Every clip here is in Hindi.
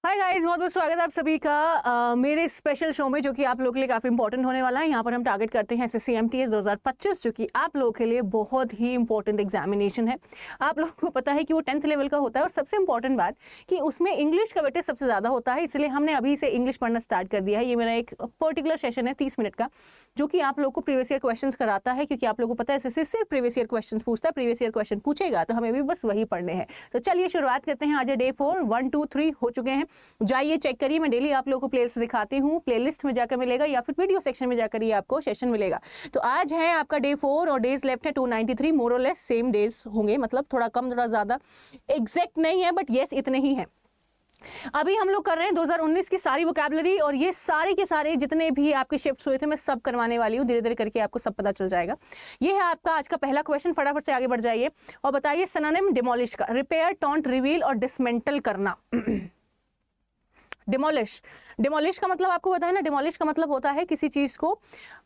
हाय गाइस, बहुत बहुत स्वागत है आप सभी का मेरे स्पेशल शो में, जो कि आप लोगों के लिए काफ़ी इंपॉर्टेंट होने वाला है। यहाँ पर हम टारगेट करते हैं एसएससी एमटीएस 2025, जो कि आप लोगों के लिए बहुत ही इंपॉर्टेंट एग्जामिनेशन है। आप लोगों को पता है कि वो 10th लेवल का होता है और सबसे इंपॉर्टेंट बात कि उसमें इंग्लिश का वेटेज सबसे ज़्यादा होता है, इसलिए हमने अभी से इंग्लिश पढ़ना स्टार्ट कर दिया है। ये मेरा एक पर्टिकुलर सेशन है 30 मिनट का, जो कि आप लोग को प्रीवियस ईयर क्वेश्चन कराता है, क्योंकि आप लोग को पता है एसएससी सिर्फ प्रीवियस ईयर क्वेश्चन पूछता है। प्रीवियस ईयर क्वेश्चन पूछेगा तो हमें भी बस वही पढ़ने हैं। तो चलिए शुरुआत करते हैं। आज डे 4 1 2 3 हो चुके हैं। जाइए चेक करिए। मैं डेली आप लोगों को प्लेलिस्ट दिखाती हूँ, प्लेलिस्ट में जाकर मिलेगा या फिर वीडियो सेक्शन में जाकर ये आपको सेशन मिलेगा। तो आज है आपका डे 4 और डेज लेफ्ट है 293, मोर और लेस सेम डेज होंगे, मतलब थोड़ा कम थोड़ा ज्यादा, एग्जैक्ट नहीं है बट यस इतने ही हैं। अभी हम लोग कर रहे हैं 2019 की सारी वोकैबुलरी, और ये सारे के सारे जितने भी आपके शिफ्ट्स हुए थे मैं सब करवाने वाली हूँ। धीरे धीरे करके आपको सब पता चल जाएगा। ये है आपका आज का पहला क्वेश्चन। फटाफट से आगे बढ़ जाइए और बताइए सिनोनिम डिमोलिश का। रिपेयर, टॉन्ट, रिवील और डिसमेंटल करना। डिमोलिश, डिमोलिश का मतलब आपको पता है ना। डिमोलिश का मतलब होता है किसी चीज को,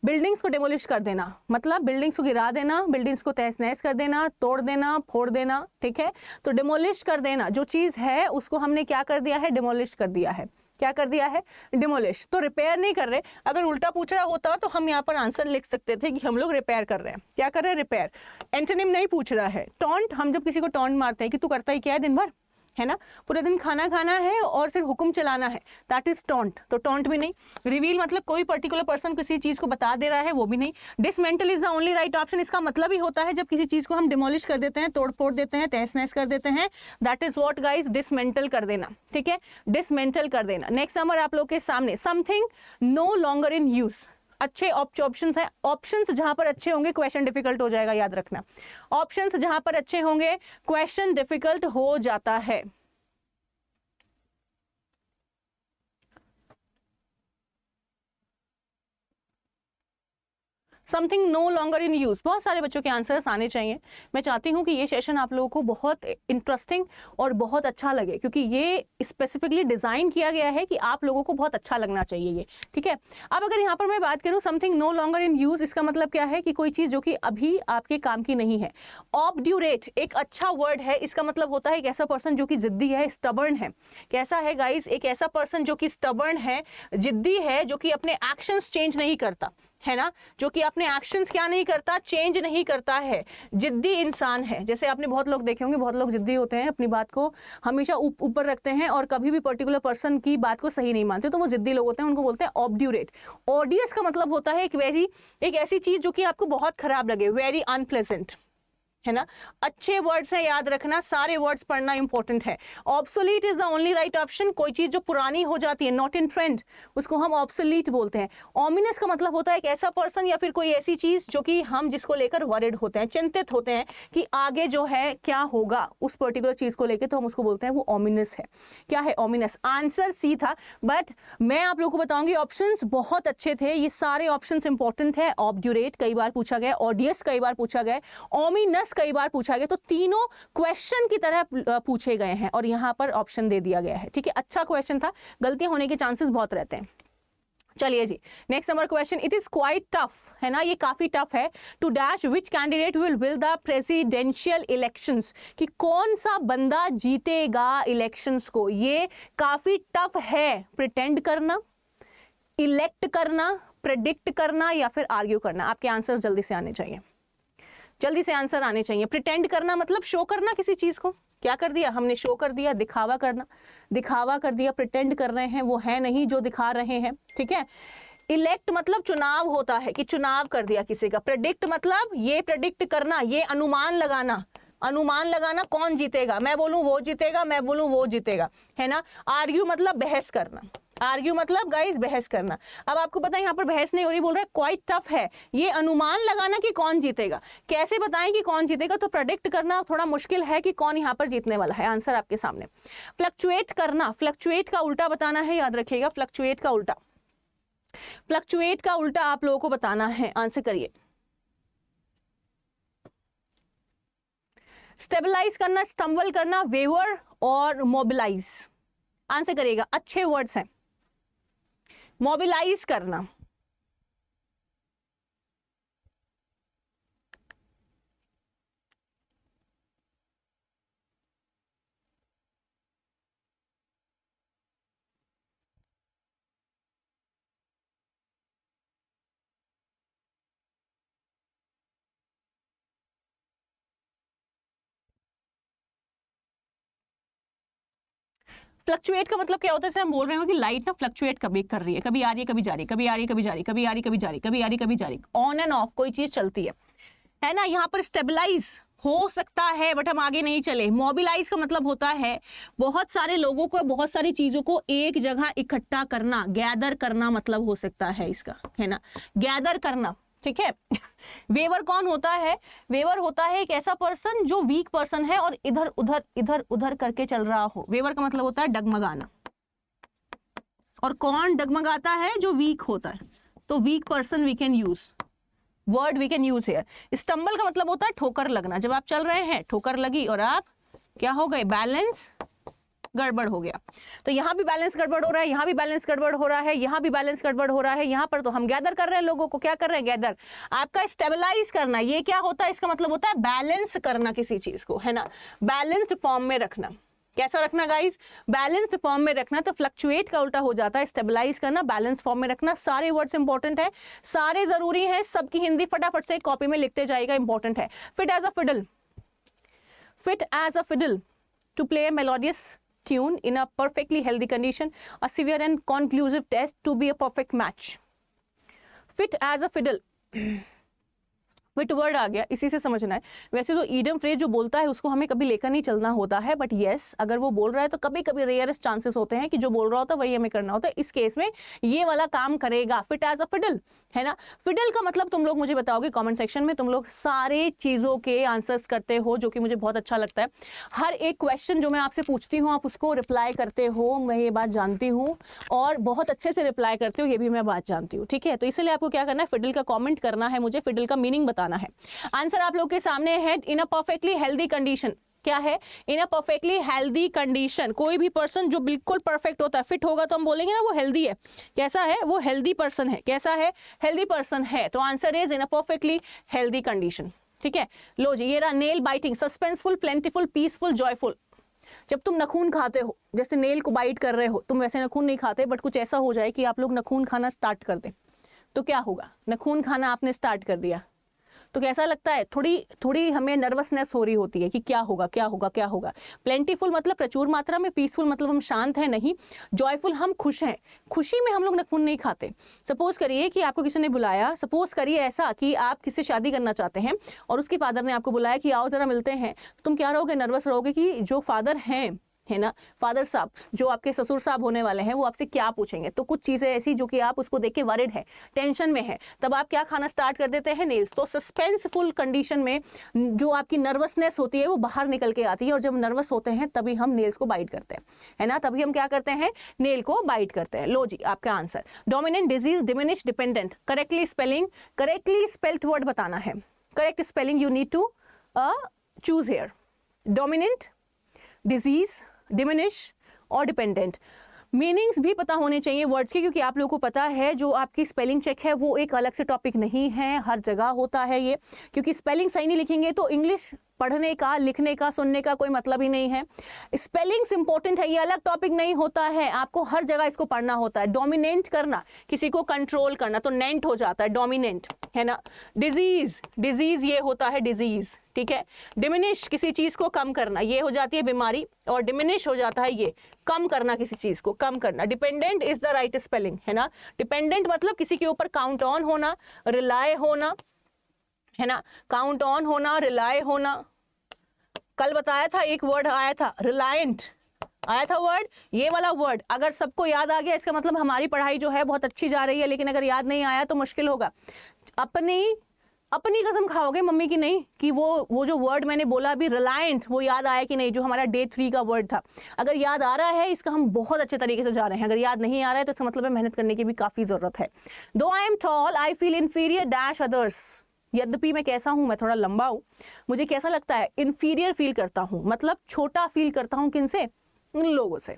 बिल्डिंग्स को डिमोलिश कर देना, मतलब बिल्डिंग्स को गिरा देना, बिल्डिंग्स को तहस नहस कर देना, तोड़ देना, फोड़ देना। ठीक है, तो डिमोलिश कर देना, जो चीज है उसको हमने क्या कर दिया है, डिमोलिश कर दिया है। क्या कर दिया है, डिमोलिश। तो रिपेयर नहीं कर रहे। अगर उल्टा पूछ रहा होता तो हम यहाँ पर आंसर लिख सकते थे कि हम लोग रिपेयर कर रहे हैं। क्या कर रहे हैं, रिपेयर। एंटोनिम नहीं पूछ रहा है। टॉन्ट, हम जब किसी को टॉन्ट मारते हैं कि तू करता ही क्या है दिन भर, है ना, पूरे दिन खाना खाना है और सिर्फ हुक्म चलाना है, दैट इज टॉन्ट। तो टॉन्ट भी नहीं। रिवील मतलब कोई पर्टिकुलर पर्सन किसी चीज को बता दे रहा है, वो भी नहीं। Dismantle is the only right option. इसका मतलब ही होता है जब किसी चीज को हम डिमोलिश कर देते हैं, तोड़ फोड़ देते हैं, तहस नहस कर देते हैं, that is what guys, dismantle कर देना। ठीक है, डिसमेंटल कर देना। नेक्स्ट नंबर आप लोग के सामने, something no longer in use. अच्छे ऑप्शंस है। ऑप्शंस जहां पर अच्छे होंगे क्वेश्चन डिफिकल्ट हो जाएगा, याद रखना। ऑप्शंस जहां पर अच्छे होंगे क्वेश्चन डिफिकल्ट हो जाता है। Something no longer in use. बहुत सारे बच्चों के आंसर्स आने चाहिए। मैं चाहती हूं कि ये सेशन आप लोगों को बहुत इंटरेस्टिंग और बहुत अच्छा लगे, क्योंकि ये स्पेसिफिकली डिजाइन किया गया है कि आप लोगों को बहुत अच्छा लगना चाहिए ये। ठीक है, अब अगर यहाँ पर मैं बात करूं something no longer in use, इसका मतलब क्या है कि कोई चीज जो कि अभी आपके काम की नहीं है। ऑब्ड्यूरेट एक अच्छा वर्ड है। इसका मतलब होता है एक ऐसा पर्सन जो कि जिद्दी है, स्टबर्न है। कैसा है गाइस, एक ऐसा पर्सन जो कि स्टबर्न है, जिद्दी है, जो कि अपने एक्शंस चेंज नहीं करता, है ना, जो कि अपने एक्शंस क्या नहीं करता, चेंज नहीं करता है, जिद्दी इंसान है। जैसे आपने बहुत लोग देखे होंगे, बहुत लोग जिद्दी होते हैं, अपनी बात को हमेशा ऊपर रखते हैं और कभी भी पर्टिकुलर पर्सन की बात को सही नहीं मानते, तो वो जिद्दी लोग होते हैं, उनको बोलते हैं ऑब्ड्यूरेट। ऑडियस का मतलब होता है एक ऐसी चीज जो कि आपको बहुत खराब लगे, वेरी अनप्लेजेंट, है ना। अच्छे वर्ड्स हैं, याद रखना, सारे वर्ड्स पढ़ना इंपॉर्टेंट है। Obsolete is the only right option. कोई चीज जो पुरानी हो जाती है, नॉट इन ट्रेंड, उसको हम ऑब्सोलीट बोलते हैं। ऑमिनस का मतलब होता है एक ऐसा पर्सन या फिर कोई ऐसी चीज जो कि हम जिसको लेकर वरिड होते हैं, चिंतित होते हैं कि आगे जो है क्या होगा उस पर्टिकुलर चीज को लेकर, तो हम उसको बोलते हैं वो ऑमिनस है। क्या है, ऑमिनस। आंसर सी था, बट मैं आप लोगों को बताऊंगी ऑप्शंस बहुत अच्छे थे। ये सारे ऑप्शंस इंपॉर्टेंट है। ऑब्ड्यूरेट कई बार पूछा गया, ऑडियस कई बार पूछा गया, ऑमिनस कई बार पूछा गया, तो तीनों क्वेश्चन की तरह पूछे गए हैं और यहां पर ऑप्शन दे दिया गया है। ठीक है, अच्छा क्वेश्चन था, गलतियां होने के चांसेस बहुत रहते हैं। चलिए जी, next number question. It is quite tough, है ना, ये काफी टफ है। To dash which candidate will will the presidential elections, कि कौन सा बंदा जीतेगा इलेक्शंस को। ये काफी टफ है। प्रिटेंड करना, इलेक्ट करना, प्रेडिक्ट करना या फिर आर्ग्यू करना। आपके आंसर्स जल्दी से आने चाहिए, जल्दी से आंसर आने चाहिए। प्रिटेंड करना मतलब शो करना किसी चीज को। क्या कर दिया हमने, शो कर दिया, दिखावा करना, दिखावा कर दिया। प्रिटेंड कर रहे हैं, वो है नहीं जो दिखा रहे हैं। ठीक है। इलेक्ट मतलब चुनाव होता है, कि चुनाव कर दिया किसी का। प्रेडिक्ट मतलब ये प्रेडिक्ट करना, ये अनुमान लगाना, अनुमान लगाना कौन जीतेगा, मैं बोलूं वो जीतेगा, मैं बोलूं वो जीतेगा, है ना। आर्ग्यू मतलब बहस करना, आर्ग्यू मतलब गाइस बहस करना। अब आपको पता है यहाँ पर बहस नहीं हो रही, बोल रहा है क्वाइट टफ है, ये अनुमान लगाना कि कौन जीतेगा। कैसे बताएं कि कौन जीतेगा, तो प्रेडिक्ट करना थोड़ा मुश्किल है कि कौन यहाँ पर जीतने वाला है। आंसर आपके सामने। फ्लक्चुएट करना, फ्लक्चुएट का उल्टा बताना है, याद रखिएगा, फ्लक्चुएट का उल्टा, फ्लक्चुएट का उल्टा आप लोगों को बताना है। आंसर करिए। स्टेबलाइज करना, स्टम्बल करना, वेवर और मोबिलाइज। आंसर करिएगा, अच्छे वर्ड्स हैं। मोबिलाइज करना, फ्लक्चुएट का मतलब क्या होता है, जैसे हम बोल रहे हो कि लाइट ना फ्लक्चुएट कभी कर रही है, कभी आ रही है कभी जा रही है, कभी आ रही है कभी जा रही है, कभी आ रही है कभी जा रही है, कभी आ रही है कभी जा रही है, ऑन एंड ऑफ कोई चीज चलती है ना। यहाँ पर स्टेबलाइज हो सकता है बट हम आगे नहीं चले। मोबिलाइज का मतलब होता है बहुत सारे लोगों को, बहुत सारी चीजों को एक जगह इकट्ठा करना, गैदर करना मतलब हो सकता है इसका, है ना, गैदर करना, ठीक है। वेवर कौन होता है? वेवर होता है एक ऐसा पर्सन जो वीक पर्सन है और इधर उधर करके चल रहा हो। वेवर का मतलब होता है डगमगाना। और कौन डगमगाता है? जो वीक होता है। तो weak person we can use, word we can use here. Stumble का मतलब होता है ठोकर लगना। जब आप चल रहे हैं, ठोकर लगी और आप क्या हो गए? बैलेंस गड़बड़ हो गया। तो यहाँ भी बैलेंस गड़बड़ हो रहा है, यहाँ भी बैलेंस गड़बड़ हो रहा है, यहाँ भी बैलेंस गड़बड़ हो रहा है। यहाँ पर तो हम गैदर कर रहे हैं लोगों को, क्या कर रहे हैं? गैदर। आपका स्टेबलाइज करना, ये क्या होता है? इसका मतलब होता है बैलेंस करना किसी चीज को, है ना, बैलेंस्ड फॉर्म में रखना। कैसा रखना गाइस? बैलेंस्ड फॉर्म में रखना। तो फ्लक्चुएट का उल्टा हो जाता है स्टेबलाइज करना, बैलेंस फॉर्म में रखना। सारे वर्ड्स इंपॉर्टेंट है, सारे जरूरी हैं, सबकी हिंदी फटाफट से कॉपी में लिखते जाएगा, इंपॉर्टेंट है। Fit as a fiddle, fit as a fiddle to play a melodious tune in a perfectly healthy condition, a severe and conclusive test to be a perfect match. Fit as a fiddle. Fit word आ गया, इसी से समझना है। वैसे तो ईडम फ्रेज जो बोलता है उसको हमें कभी लेकर नहीं चलना होता है, बट यस अगर वो बोल रहा है तो कभी कभी रेयरेस्ट चांसेस होते हैं कि जो बोल रहा होता है वही हमें करना होता है। इस केस में ये वाला काम करेगा, फिट एज अ फिडल, है ना। फिडल का मतलब तुम लोग मुझे बताओगे कमेंट सेक्शन में। तुम लोग सारे चीज़ों के आंसर्स करते हो, जो कि मुझे बहुत अच्छा लगता है। हर एक क्वेश्चन जो मैं आपसे पूछती हूँ आप उसको रिप्लाई करते हो, मैं ये बात जानती हूँ, और बहुत अच्छे से रिप्लाई करते हो, ये भी मैं बात जानती हूँ, ठीक है। तो इसलिए आपको क्या करना है? फिडल का कॉमेंट करना है, मुझे फिडल का मीनिंग बताना है। आंसर आप लोग के सामने है, इन अ परफेक्टली हेल्दी कंडीशन। क्या है? इन अ परफेक्टली हेल्दी कंडीशन। कोई भी पर्सन जो बिल्कुल परफेक्ट होता है, फिट होगा तो हम बोलेंगे ना वो हेल्दी है। कैसा है? वो हेल्दी पर्सन है। कैसा है? हेल्दी पर्सन है। तो answer is in a perfectly healthy condition, ठीक है। लो जी, ये रहा nail biting, suspenseful, plentiful, peaceful, joyful. जब तुम नखून खाते हो, जैसे नेल को बाइट कर रहे हो, तुम वैसे नखून नहीं खाते, बट कुछ ऐसा हो जाए कि आप लोग नखून खाना स्टार्ट कर दें, तो क्या होगा? नखून खाना आपने स्टार्ट कर दिया तो कैसा लगता है? थोड़ी हमें नर्वसनेस हो रही होती है कि क्या होगा क्या होगा क्या होगा। प्लेंटीफुल मतलब प्रचुर मात्रा में, पीसफुल मतलब हम शांत हैं नहीं, जॉयफुल हम खुश हैं। खुशी में हम लोग नखून नहीं खाते। सपोज करिए कि आपको किसी ने बुलाया, सपोज करिए ऐसा कि आप किसी शादी करना चाहते हैं और उसके फादर ने आपको बुलाया कि आओ जरा मिलते हैं, तो तुम क्या रहोगे? नर्वस रहोगे कि जो फादर हैं, है ना, फादर साहब जो आपके ससुर साहब होने वाले हैं, वो आपसे क्या पूछेंगे। तो कुछ चीजें ऐसी जो कि आप उसको देख के वरिड है, टेंशन में है, तब आप क्या खाना स्टार्ट कर देते हैं? नेल्स। तो सस्पेंसफुल कंडीशन में जो आपकी नर्वसनेस होती है वो बाहर निकल के आती है, और जब नर्वस होते हैं तभी हम नेल्स को बाइट करते हैं, है ना, तभी हम क्या करते हैं? नेल को बाइट करते हैं। लो जी, आपका answer dominant, disease, diminish, dependent. Correctly spelling, correctly spelled word बताना है। Correct spelling you need to choose here. Dominant, disease, diminish और डिपेंडेंट। मीनिंग्स भी पता होने चाहिए वर्ड्स के, क्योंकि आप लोगों को पता है जो आपकी स्पेलिंग चेक है वो एक अलग से टॉपिक नहीं है, हर जगह होता है ये। क्योंकि स्पेलिंग सही नहीं लिखेंगे तो इंग्लिश पढ़ने का, लिखने का, सुनने का कोई मतलब ही नहीं है। स्पेलिंग्स इंपॉर्टेंट है, ये अलग टॉपिक नहीं होता है, आपको हर जगह इसको पढ़ना होता है। डोमिनेंट करना, किसी को कंट्रोल करना, तो नेंट हो जाता है डोमिनेंट, है ना। डिजीज, डिजीज ये होता है डिजीज, ठीक है। डिमिनिश, किसी चीज को कम करना, ये हो जाती है बीमारी, और डिमिनिश हो जाता है ये कम करना, किसी चीज को कम करना। Dependent is the right spelling, है ना। डिपेंडेंट मतलब किसी के ऊपर काउंट ऑन होना, रिलाय होना, है ना, काउंट ऑन होना, रिलाय होना। कल बताया था एक वर्ड आया था, रिलायंट आया था वर्ड। ये वाला वर्ड अगर सबको याद आ गया इसका मतलब हमारी पढ़ाई जो है बहुत अच्छी जा रही है, लेकिन अगर याद नहीं आया तो मुश्किल होगा। अपनी कसम खाओगे, मम्मी की नहीं, कि वो जो वर्ड मैंने बोला अभी रिलायंट, वो याद आया कि नहीं, जो हमारा डे 3 का वर्ड था। अगर याद आ रहा है इसका हम बहुत अच्छे तरीके से जा रहे हैं, अगर याद नहीं आ रहा है तो इसका मतलब है मेहनत करने की भी काफी जरूरत है। दो I am tall I feel inferior dash others. यद्यपि मैं कैसा हूं, मैं थोड़ा लंबा हूं, मुझे कैसा लगता है? इंफीरियर फील करता हूं, मतलब छोटा फील करता हूं। किनसे? उन लोगों से।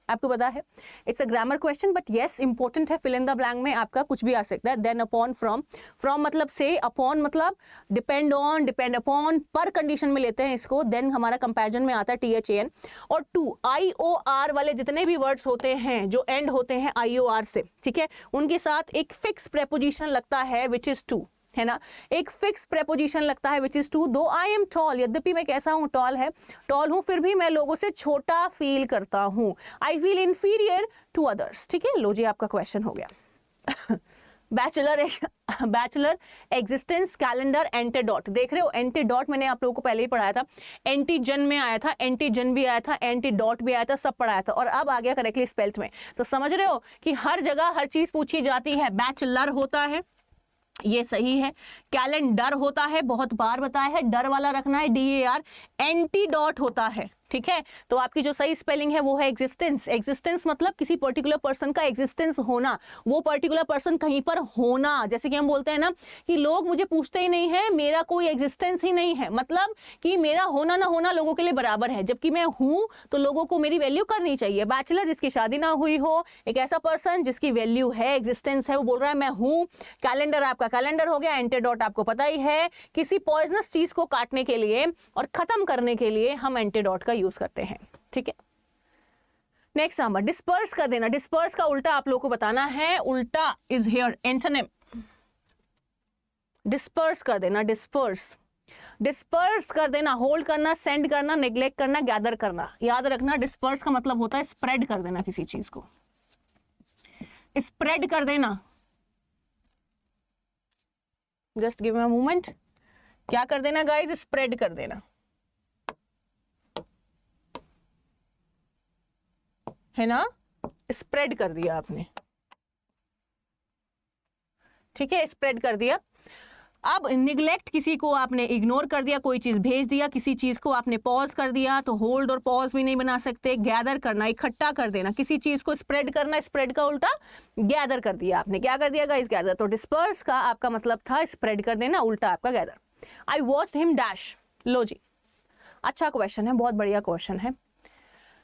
आपको पता है it's a grammar question, but yes important है। फिल इन द ब्लैंक में आपका कुछ भी आ सकता है। Then, upon, from. फ्रॉम मतलब से, अपॉन मतलब डिपेंड ऑन, डिपेंड अपॉन, पर कंडीशन में लेते हैं इसको। देन हमारा कंपैरिजन में आता है THAN। और टू, IOR वाले जितने भी वर्ड्स होते हैं जो एंड होते हैं IOR से, ठीक है, उनके साथ एक फिक्स प्रेपोजिशन लगता है विच इज टू। है ना, एक फिक्स प्रेपोजिशन लगता है विच इज टू। दो आई एम टॉल, यद्यपि मैं कैसा हूं, टॉल हूं, फिर भी मैं लोगों से छोटा फील करता हूं। I feel inferior to others. ठीक है, लो जी आपका क्वेश्चन हो गया। बैचलर एग्जिस्टेंस कैलेंडर एंटीडॉट, देख रहे हो एंटीडॉट मैंने आप लोगों को पहले ही पढ़ाया था, एंटीजन में आया था, एंटीजन भी आया था, एंटीडॉट भी आया था, सब पढ़ाया था, और अब आ गया करेक्टली स्पेल्ड में। तो समझ रहे हो कि हर जगह हर चीज पूछी जाती है। बैचलर होता है, ये सही है। कैलेंडर होता है, बहुत बार बताया है, डर वाला रखना है, DAR। एंटीडॉट होता है, ठीक है, तो आपकी जो सही स्पेलिंग है वो है एग्जिस्टेंस। एग्जिस्टेंस मतलब किसी पर्टिकुलर पर्सन का एग्जिस्टेंस होना, वो पर्टिकुलर पर्सन कहीं पर होना। जैसे कि हम बोलते हैं ना कि लोग मुझे पूछते ही नहीं है, मेरा कोई एग्जिस्टेंस ही नहीं है, मतलब कि मेरा होना ना होना लोगों के लिए बराबर है, जबकि मैं हूं तो लोगों को मेरी वैल्यू करनी चाहिए। बैचलर जिसकी शादी ना हुई हो, एक ऐसा पर्सन जिसकी वैल्यू है, एग्जिस्टेंस है, वो बोल रहा है मैं हूं। कैलेंडर आपका कैलेंडर हो गया। एंटीडॉट आपको पता ही है, किसी पॉइजनस चीज को काटने के लिए और खत्म करने के लिए हम एंटीडॉट का यूज करते हैं। ठीक है, नेक्स्ट नंबर डिस्पर्स कर देना। डिस्पर्स का उल्टा आप लोगों को बताना है, उल्टा इज हियर एंटोनिम। डिस्पर्स कर देना, डिस्पर्स कर देना, होल्ड करना, सेंड करना, नेग्लेक्ट करना, गैदर करना। याद रखना डिस्पर्स का मतलब होता है स्प्रेड कर देना, किसी चीज को स्प्रेड कर देना। Just give me a moment. क्या कर देना गाइस? स्प्रेड कर देना, है ना, स्प्रेड कर दिया आपने। ठीक है, स्प्रेड कर दिया। अब निगलेक्ट, किसी को आपने इग्नोर कर दिया, कोई चीज भेज दिया, किसी चीज को आपने पॉज कर दिया, तो होल्ड और पॉज भी नहीं बना सकते। गैदर करना, इकट्ठा कर देना, किसी चीज को स्प्रेड करना, स्प्रेड का उल्टा गैदर कर दिया आपने। क्या कर दिया गाइस? गैदर। तो डिस्पर्स का आपका मतलब था स्प्रेड कर देना, उल्टा आपका gather. I watched him dash. लो जी, अच्छा क्वेश्चन है, बहुत बढ़िया क्वेश्चन है।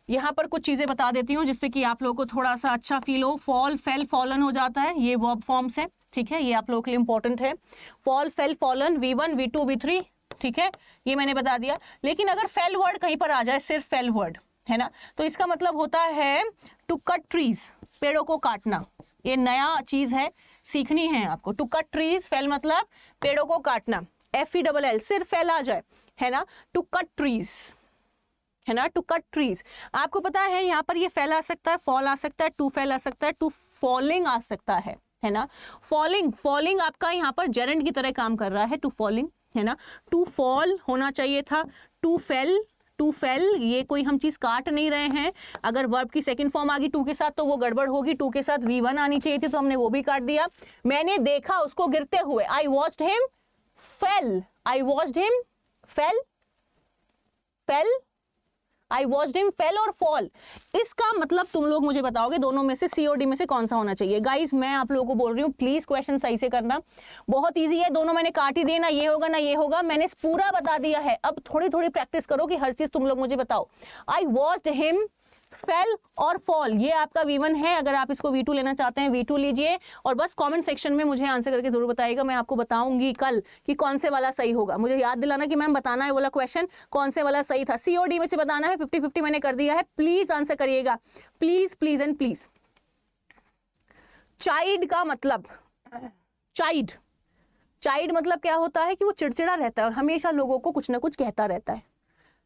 यहाँ पर कुछ चीजें बता देती हूँ जिससे कि आप लोगों को थोड़ा सा अच्छा फील हो। फॉल, फेल, फॉलन हो जाता है, ये वर्ब फॉर्म्स है। ठीक है, ये आप लोगों के लिए इंपॉर्टेंट है। Fall, fail, fallen, V1, V2, V3। ठीक है, ये मैंने बता दिया। लेकिन अगर फेल वर्ड कहीं पर आ जाए, सिर्फ फेल वर्ड, है ना, तो इसका मतलब होता है टू कट ट्रीज, पेड़ों को काटना। ये नया चीज है, सीखनी है आपको। टू कट ट्रीज, फेल मतलब पेड़ों को काटना। FELL, सिर्फ फेल आ जाए, है ना, टू कट ट्रीज, है ना, टू कट ट्रीज। आपको पता है यहाँ पर ये फेल आ सकता है, फॉल आ सकता है, टू फेल आ सकता है, टू फॉलिंग आ सकता है ना। फॉलिंग, फॉलिंग आपका यहाँ पर जेरेंड की तरह काम कर रहा है, टू फॉलिंग, है ना। टू फॉल होना चाहिए था, टू फेल, टू फेल, ये कोई हम चीज काट नहीं रहे हैं। अगर वर्ब की सेकंड फॉर्म आ गई टू के साथ तो वो गड़बड़ होगी। टू के साथ V1 आनी चाहिए थी, तो हमने वो भी काट दिया। मैंने देखा उसको गिरते हुए, आई वॉच्ड हिम फेल, आई वॉच्ड हिम फेल, फेल, आई वॉच्ड हिम फेल और फॉल। इसका मतलब तुम लोग मुझे बताओगे दोनों में से COD में से कौन सा होना चाहिए। गाइस मैं आप लोगों को बोल रही हूँ, प्लीज क्वेश्चन सही से करना, बहुत इजी है। दोनों मैंने काट ही दिए, ना ये होगा ना ये होगा, मैंने पूरा बता दिया है। अब थोड़ी थोड़ी प्रैक्टिस करो कि हर चीज तुम लोग मुझे बताओ। आई वॉच्ड हिम फेल और फॉल, ये आपका V1 है। अगर आप इसको V2 लेना चाहते हैं V2 लीजिए, और बस कमेंट सेक्शन में मुझे आंसर करके जरूर बताइएगा। मैं आपको बताऊंगी कल कि कौन से वाला सही होगा। मुझे याद दिलाना कि मैम बताना है वाला क्वेश्चन कौन से वाला सही था। COD में से बताना है, 50-50 मैंने कर दिया है, प्लीज आंसर करिएगा, please please and please. Child का मतलब, चाइड, चाइड मतलब क्या होता है कि वो चिड़चिड़ा रहता है और हमेशा लोगों को कुछ ना कुछ कहता रहता है,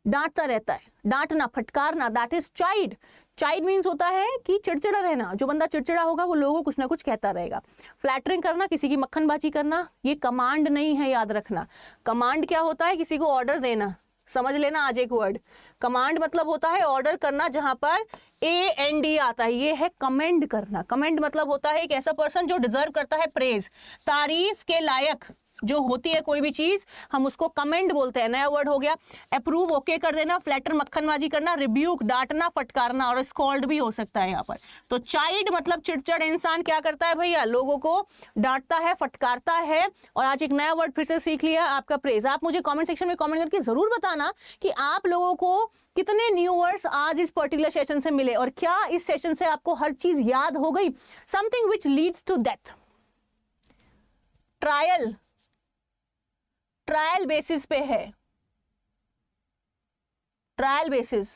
डांटता रहता है। डांटना, फटकारना, that is chide. Chide means होता है कि चिड़चिड़ा रहना। जो बंदा चिड़चिड़ा होगा वो लोगों को कुछ ना कुछ कहता रहेगा। फ्लैटरिंग करना, किसी की मक्खनबाजी करना, ये कमांड नहीं है, याद रखना। कमांड क्या होता है? किसी को ऑर्डर देना। समझ लेना आज एक वर्ड, कमांड मतलब होता है ऑर्डर करना, जहां पर AND आता है, ये है कमेंड करना। कमेंड मतलब होता है एक ऐसा पर्सन जो डिजर्व करता है प्रेज, तारीफ के लायक जो होती है कोई भी चीज, हम उसको कमेंड बोलते हैं। नया वर्ड हो गया। अप्रूव, ओके कर देना। फ्लैटर, मक्खनबाजी करना। रिब्यूक, डांटना, फटकारना, और स्कॉल्ड भी हो सकता है यहाँ पर। तो चाइल्ड मतलब चिड़चिड़ इंसान क्या करता है भैया? लोगों को डांटता है, फटकारता है। और आज एक नया वर्ड फिर से सीख लिया, आपका प्रेज। आप मुझे कमेंट सेक्शन में कमेंट करके जरूर बताना कि आप लोगों को कितने न्यू वर्ड्स आज इस पर्टिकुलर सेशन से मिले, और क्या इस सेशन से आपको हर चीज याद हो गई। Something which leads to death. Trial, trial basis पे है, ट्रायल बेसिस,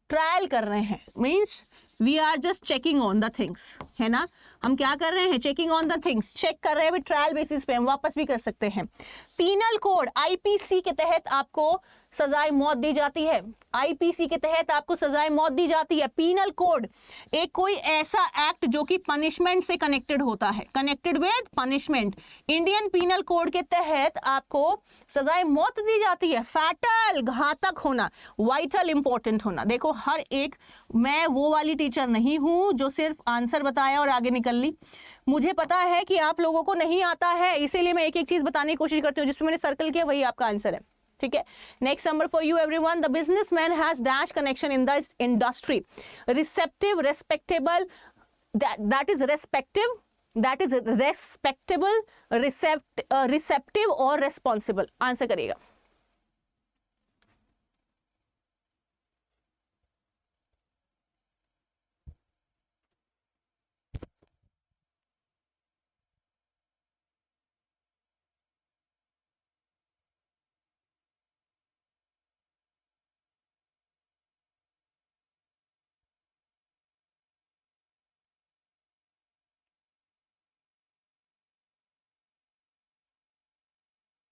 ट्रायल कर रहे हैं means we are just checking on the things, है ना, हम क्या कर रहे हैं, checking on the things, check कर रहे हैं, ट्रायल बेसिस पे हम वापस भी कर सकते हैं। पीनल कोड आईपीसी के तहत आपको सजाए मौत दी जाती है, आईपीसी के तहत आपको सजाए मौत दी जाती है। पीनल कोड एक कोई ऐसा एक्ट जो कि पनिशमेंट से कनेक्टेड होता है, connected with punishment. Indian penal code के तहत आपको सजाए मौत दी जाती है। फैटल घातक होना, वाइटल इंपॉर्टेंट होना। देखो हर एक, मैं वो वाली टीचर नहीं हूं जो सिर्फ आंसर बताया और आगे निकल ली। मुझे पता है कि आप लोगों को नहीं आता है, इसीलिए मैं एक एक चीज बताने की कोशिश करती हूँ। जिसमें मैंने सर्कल किया वही आपका आंसर है, ठीक है। Next number for you everyone, the businessman has dash connection in the industry, receptive, respectable, that is respective, that is respectable, receptive और रेस्पॉन्सिबल। आंसर करिएगा।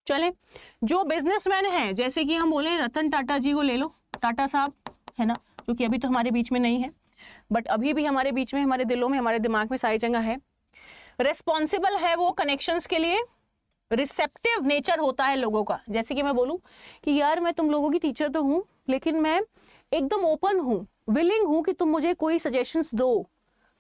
चलें, जो बिजनेसमैन है, जैसे कि हम बोले रतन टाटा जी को ले लो, टाटा साहब, है ना, जो कि अभी तो हमारे बीच में नहीं है, बट अभी भी हमारे बीच में, हमारे दिलों में, हमारे दिमाग में सारी जगह है। रेस्पॉन्सिबल है वो कनेक्शंस के लिए, रिसेप्टिव नेचर होता है लोगों का। जैसे कि मैं बोलूं कि यार मैं तुम लोगों की टीचर तो हूं, लेकिन मैं एकदम ओपन हूं, विलिंग हूं कि तुम मुझे कोई सजेशंस दो,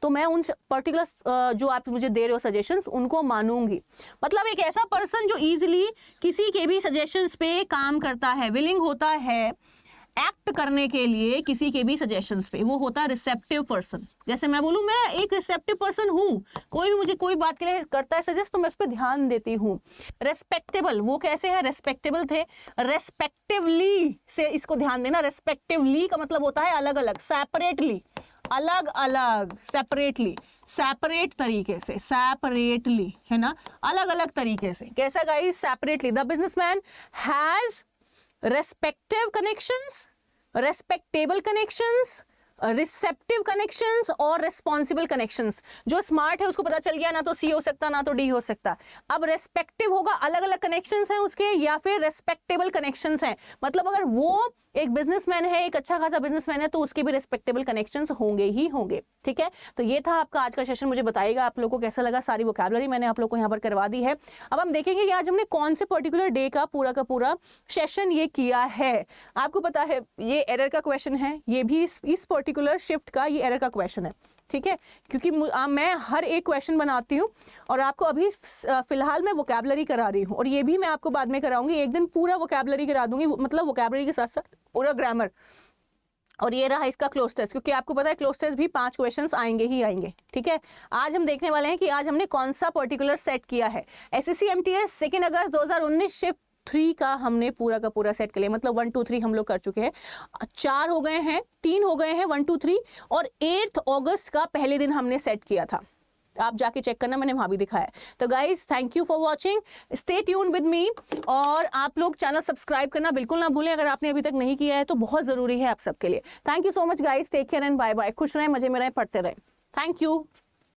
तो मैं उन पर्टिकुलर जो आप मुझे दे रहे हो सजेशंस, उनको मानूंगी। मतलब एक ऐसा पर्सन जो इजीली किसी के भी सजेशंस पे काम करता है, विलिंग होता है एक्ट करने के लिए किसी के भी सजेशंस पे, वो होता है रिसेप्टिव पर्सन। जैसे मैं बोलूं मैं एक रिसेप्टिव पर्सन हूं, कोई भी मुझे कोई बात के लिए करता है सजेस्ट, तो मैं उस पर ध्यान देती हूँ। रेस्पेक्टेबल, वो कैसे है, रेस्पेक्टेबल थे, रेस्पेक्टिवली से इसको ध्यान देना। रेस्पेक्टिवली का मतलब होता है अलग अलग, सेपरेटली, अलग अलग, सेपरेटली, सेपरेट तरीके से, सेपरेटली, है ना, अलग अलग तरीके से। कैसा guys, separately. The businessman has respective connections, respectable connections, receptive connections और रेस्पॉन्सिबल कनेक्शंस। जो स्मार्ट है उसको पता चल गया ना तो सी हो सकता ना तो डी हो सकता। अब रेस्पेक्टिव होगा, अलग अलग कनेक्शंस हैं उसके, या फिर रेस्पेक्टेबल कनेक्शंस हैं। मतलब अगर वो एक बिजनेसमैन है, एक अच्छा खासा बिजनेसमैन है, तो उसके भी रेस्पेक्टेबल कनेक्शंस होंगे ही होंगे, ठीक है। तो ये था आपका आज का सेशन। मुझे बताइएगा आप लोगों को कैसा लगा। सारी वोकैबुलरी मैंने आप लोगों को यहाँ पर करवा दी है। अब हम देखेंगे कि आज हमने कौन से पर्टिकुलर डे का पूरा सेशन ये किया है। आपको पता है ये एरर का क्वेश्चन है, ये भी इस पर्टिकुलर शिफ्ट का ये एरर का क्वेश्चन है, ठीक है। क्योंकि मैं हर एक क्वेश्चन बनाती हूँ और आपको अभी फिलहाल मैं वोकैबुलरी करा रही हूँ, और ये भी मैं आपको बाद में कराऊंगी। एक दिन पूरा वोकैबुलरी करा दूंगी, मतलब वोकैबुलरी के साथ साथ पूरा ग्रामर। और ये रहा इसका क्लोज टेस्ट, क्योंकि आपको पता है क्लोज टेस्ट भी 5 क्वेश्चंस आएंगे ही आएंगे, ठीक है। आज हम देखने वाले हैं कि आज हमने कौन सा पर्टिकुलर सेट किया है। SSC MTS 2 अगस्त 2019 शिफ्ट 3 का हमने पूरा का पूरा सेट कर लिया। मतलब 1 2 3 हम लोग कर चुके हैं, 4 हो गए हैं, 3 हो गए हैं, 1 2 3, और 8 अगस्त का पहले दिन हमने सेट किया था। आप जाके चेक करना, मैंने वहां भी दिखाया। तो guys thank you for watching, stay tune with me. और आप लोग चैनल सब्सक्राइब करना बिल्कुल ना भूलें, अगर आपने अभी तक नहीं किया है तो बहुत जरूरी है आप सबके लिए। Thank you so much guys, take care and bye bye. खुश रहें, मजे में रहें, पढ़ते रहें। Thank you.